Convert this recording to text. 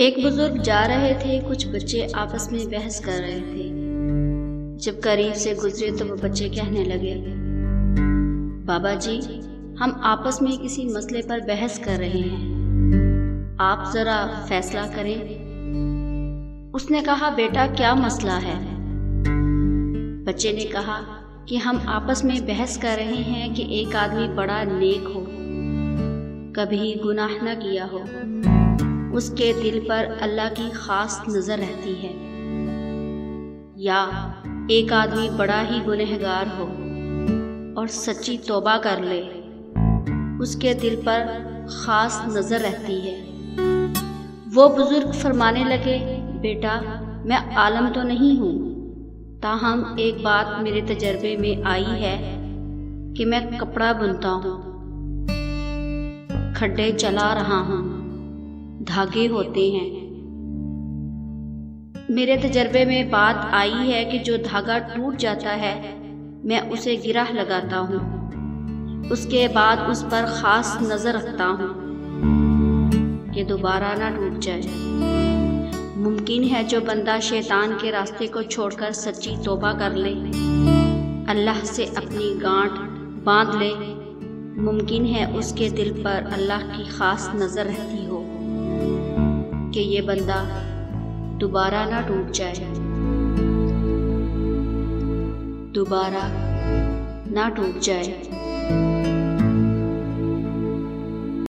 एक बुजुर्ग जा रहे थे। कुछ बच्चे आपस में बहस कर रहे थे। जब करीब से गुजरे तो वो बच्चे कहने लगे, बाबा जी, हम आपस में किसी मसले पर बहस कर रहे हैं, आप जरा फैसला करें। उसने कहा, बेटा क्या मसला है? बच्चे ने कहा कि हम आपस में बहस कर रहे हैं कि एक आदमी बड़ा नेक हो, कभी गुनाह न किया हो, उसके दिल पर अल्लाह की खास नजर रहती है, या एक आदमी बड़ा ही गुनहगार हो और सच्ची तौबा कर ले, उसके दिल पर खास नजर रहती है। वो बुजुर्ग फरमाने लगे, बेटा मैं आलम तो नहीं हूँ, ताहम एक बात मेरे तजर्बे में आई है कि मैं कपड़ा बुनता हूँ, खड्डे चला रहा हूँ, धागे होते हैं। मेरे तजर्बे में बात आई है कि जो धागा टूट जाता है मैं उसे गिरह लगाता हूँ, उसके बाद उस पर खास नजर रखता हूँ कि दोबारा ना टूट जाए। मुमकिन है जो बंदा शैतान के रास्ते को छोड़कर सच्ची तौबा कर ले, अल्लाह से अपनी गांठ बांध ले, मुमकिन है उसके दिल पर अल्लाह की खास नजर रहती हो कि ये बंदा दोबारा ना टूट जाए, दोबारा ना टूट जाए।